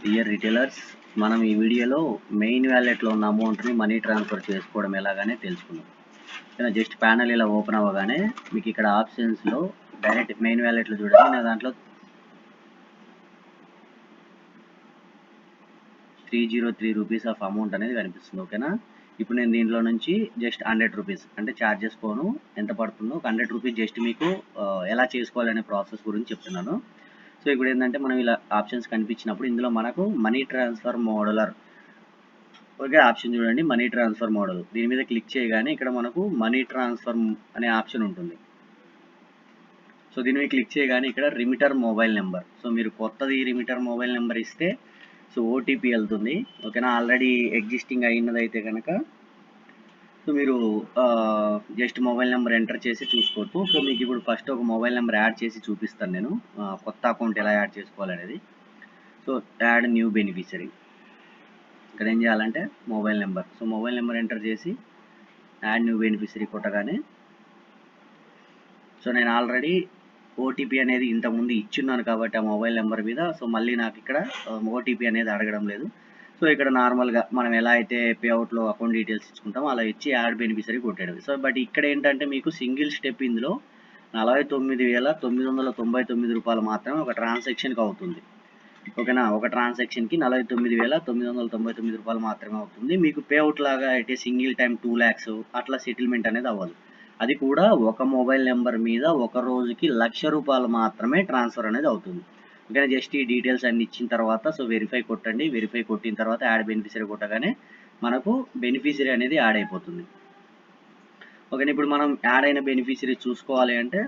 Dear retailers, మనం ఈ వీడియోలో మెయిన్ వ్యాలెట్లో ఉన్న అమౌంట్ని మనీ ట్రాన్స్ఫర్ చేసుకోవడం ఎలాగానే తెలుసుకుందాం. జస్ట్ ప్యానల్ ఇలా ఓపెన్ అవ్వగానే మీకు ఇక్కడ ఆప్షన్స్లో డైరెక్ట్ మెయిన్ వ్యాలెట్లో చూడండి, నా దాంట్లో 303 రూపీస్ ఆఫ్ అమౌంట్ అనేది కనిపిస్తుంది. ఓకేనా, ఇప్పుడు నేను దీంట్లో నుంచి జస్ట్ 100 రూపీస్ అంటే ఛార్జెస్ పోను ఎంత పడుతుందో 100 రూపీస్ జస్ట్ మీకు ఎలా చేసుకోవాలనే ప్రాసెస్ గురించి చెప్తున్నాను. సో ఇప్పుడు ఏంటంటే మనం ఇలా ఆప్షన్స్ కనిపించినప్పుడు ఇందులో మనకు money transfer modular okay option చూడండి, మనీ ట్రాన్స్ఫర్ మోడల్. దీని మీద క్లిక్ చేయగానే ఇక్కడ మనకు మనీ ట్రాన్స్ఫర్ అనే ఆప్షన్ ఉంటుంది. సో దీని మీద క్లిక్ చేయగానే ఇక్కడ రిమిటర్ మొబైల్ నెంబర్, సో మీరు కొత్తది రిమిటర్ మొబైల్ నెంబర్ ఇస్తే సో ఓటీపీ వెళ్తుంది. ఓకేనా, ఆల్రెడీ ఎగ్జిస్టింగ్ అయినదైతే కనుక సో మీరు జస్ట్ మొబైల్ నెంబర్ ఎంటర్ చేసి చూసుకోవచ్చు. సో మీకు ఇప్పుడు ఫస్ట్ ఒక మొబైల్ నెంబర్ యాడ్ చేసి చూపిస్తాను నేను, కొత్త అకౌంట్ ఎలా యాడ్ చేసుకోవాలనేది. సో యాడ్ న్యూ బెనిఫిషరీ, ఇక్కడ ఏం చేయాలంటే mobile number, so mobile number enter చేసి యాడ్ న్యూ బెనిఫిషరీ కొట్టగానే సో నేను ఆల్రెడీ ఓటీపీ అనేది ఇంతకుముందు ఇచ్చున్నాను కాబట్టి ఆ మొబైల్ నెంబర్ మీద, సో మళ్ళీ నాకు ఇక్కడ ఓటీపీ అనేది అడగడం లేదు. సో ఇక్కడ నార్మల్గా మనం ఎలా అయితే పేఅవుట్లో అకౌంట్ డీటెయిల్స్ ఇచ్చుకుంటామో అలా ఇచ్చి యాడ్ బెనిఫిషరీ కొట్టాడు. సో బట్ ఇక్కడ ఏంటంటే మీకు సింగిల్ స్టెప్ ఇందులో 49,999 రూపాయలు మాత్రమే ఒక ట్రాన్సాక్షన్కి అవుతుంది. ఓకేనా, ఒక ట్రాన్సాక్షన్కి 49,999 రూపాయలు మాత్రమే అవుతుంది. మీకు పేఅవుట్ లాగా అయితే సింగిల్ టైం 2 lakhs అట్లా సెటిల్మెంట్ అనేది అవ్వదు. అది కూడా ఒక మొబైల్ నెంబర్ మీద ఒక రోజుకి 1,00,000 రూపాయలు మాత్రమే ట్రాన్స్ఫర్ అనేది అవుతుంది. ఓకేనా, జస్ట్ ఈ డీటెయిల్స్ అన్ని ఇచ్చిన తర్వాత సో వెరిఫై కొట్టండి. వెరిఫై కొట్టిన తర్వాత యాడ్ బెనిఫిషరీ కొట్టగానే మనకు బెనిఫిషరీ అనేది యాడ్ అయిపోతుంది. ఓకేనా, ఇప్పుడు మనం యాడ్ అయిన బెనిఫిషరీ చూసుకోవాలి అంటే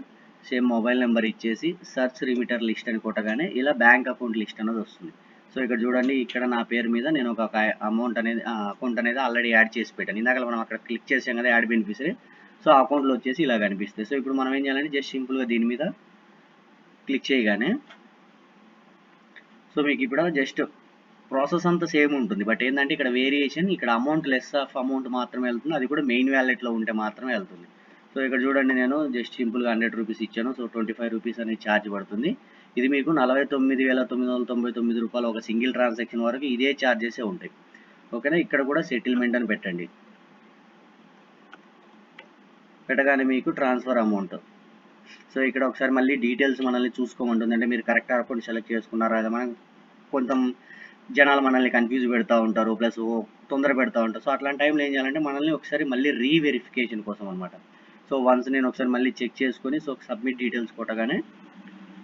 సేమ్ మొబైల్ నెంబర్ ఇచ్చేసి సర్చ్ రిమిటర్ లిస్ట్ అని కొట్టగానే ఇలా బ్యాంక్ అకౌంట్ లిస్ట్ అనేది వస్తుంది. సో ఇక్కడ చూడండి, ఇక్కడ నా పేరు మీద నేను ఒక అమౌంట్ అనేది అకౌంట్ అనేది ఆల్రెడీ యాడ్ చేసి పెట్టాను. ఇందాక మనం అక్కడ క్లిక్ చేసాం కదా యాడ్ బెనిఫిషరీ, సో అకౌంట్లో వచ్చేసి ఇలా కనిపిస్తుంది. సో ఇప్పుడు మనం ఏం చేయాలంటే జస్ట్ సింపుల్గా దీని మీద క్లిక్ చేయగానే సో మీకు ఇప్పుడు జస్ట్ ప్రాసెస్ అంతా సేమ్ ఉంటుంది. బట్ ఏంటంటే ఇక్కడ వేరియేషన్, ఇక్కడ అమౌంట్ లెస్ ఆఫ్ అమౌంట్ మాత్రమే వెళ్తుంది, అది కూడా మెయిన్ వ్యాలెట్లో ఉంటే మాత్రమే వెళ్తుంది. సో ఇక్కడ చూడండి, నేను జస్ట్ సింపుల్గా 100 రూపీస్ ఇచ్చాను. సో 25 రూపీస్ అనేది ఛార్జ్ పడుతుంది. ఇది మీకు 49,999 రూపాయలు ఒక సింగిల్ ట్రాన్సాక్షన్ వరకు ఇదే ఛార్జెస్ ఉంటాయి. ఓకేనా, ఇక్కడ కూడా సెటిల్మెంట్ అని పెట్టండి. పెట్టగానే మీకు ట్రాన్స్ఫర్ అమౌంట్, సో ఇక్కడ ఒకసారి మళ్ళీ డీటెయిల్స్ మనల్ని చూసుకోమంటుంది. అంటే మీరు కరెక్ట్ అకౌంట్ సెలెక్ట్ చేసుకున్నారా, అది మనం కొంత జనాలు మనల్ని కన్ఫ్యూజ్ పెడతా ఉంటారు, ప్లస్ తొందర పెడతా ఉంటారు. సో అట్లాంటి టైంలో ఏం చేయాలంటే మనల్ని ఒకసారి మళ్ళీ రీవెరిఫికేషన్ కోసం అనమాట. సో వన్స్ నేను ఒకసారి మళ్ళీ చెక్ చేసుకొని సో సబ్మిట్ డీటెయిల్స్ కొట్టగానే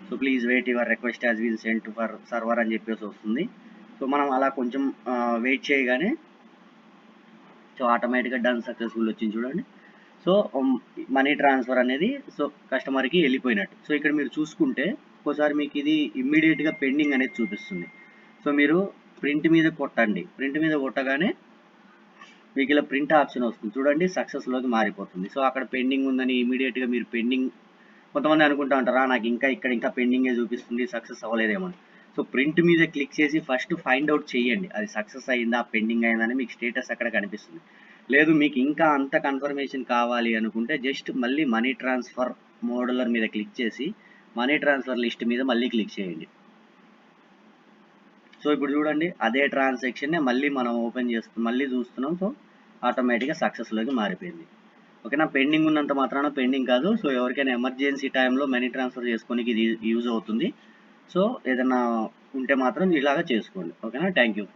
so please wait your request has been sent for server అని చెప్పేసి వస్తుంది. సో మనం అలా కొంచెం వెయిట్ చేయగానే సో ఆటోమేటిక్గా డన్ సక్సెస్ఫుల్ వచ్చింది చూడండి. సో మనీ ట్రాన్స్ఫర్ అనేది సో కస్టమర్కి వెళ్ళిపోయినట్టు. సో ఇక్కడ మీరు చూసుకుంటే ఒకసారి మీకు ఇది ఇమ్మీడియట్గా పెండింగ్ అనేది చూపిస్తుంది. సో మీరు ప్రింట్ మీద కొట్టండి, ప్రింట్ మీద కొట్టగానే మీకు ఇలా ప్రింట్ ఆప్షన్ వస్తుంది చూడండి, సక్సెస్లోకి మారిపోతుంది. సో అక్కడ పెండింగ్ ఉందని ఇమీడియట్గా మీరు పెండింగ్, కొంతమంది అనుకుంటా ఉంటారా నాకు ఇంకా పెండింగే చూపిస్తుంది సక్సెస్ అవ్వలేదేమో. సో ప్రింట్ మీద క్లిక్ చేసి ఫస్ట్ ఫైండ్ అవుట్ చేయండి అది సక్సెస్ అయిందా పెండింగ్ అయిందని, మీకు స్టేటస్ అక్కడ కనిపిస్తుంది. లేదు మీకు ఇంకా అంత కన్ఫర్మేషన్ కావాలి అనుకుంటే జస్ట్ మళ్ళీ మనీ ట్రాన్స్ఫర్ మోడలర్ మీద క్లిక్ చేసి మనీ ట్రాన్స్ఫర్ లిస్ట్ మీద మళ్ళీ క్లిక్ చేయండి. సో ఇప్పుడు చూడండి, అదే ట్రాన్సాక్షన్ని మళ్ళీ మనం ఓపెన్ చేస్తున్నాం, మళ్ళీ చూస్తున్నాం. సో ఆటోమేటిక్గా సక్సెస్లోకి మారిపోయింది. ఓకేనా, పెండింగ్ ఉన్నంత మాత్రాన పెండింగ్ కాదు. సో ఎవరికైనా ఎమర్జెన్సీ టైంలో మనీ ట్రాన్స్ఫర్ చేసుకోనికి ఇది యూజ్ అవుతుంది. సో ఏదైనా ఉంటే మాత్రం ఇలాగా చేసుకోండి. ఓకేనా, థ్యాంక్ యూ.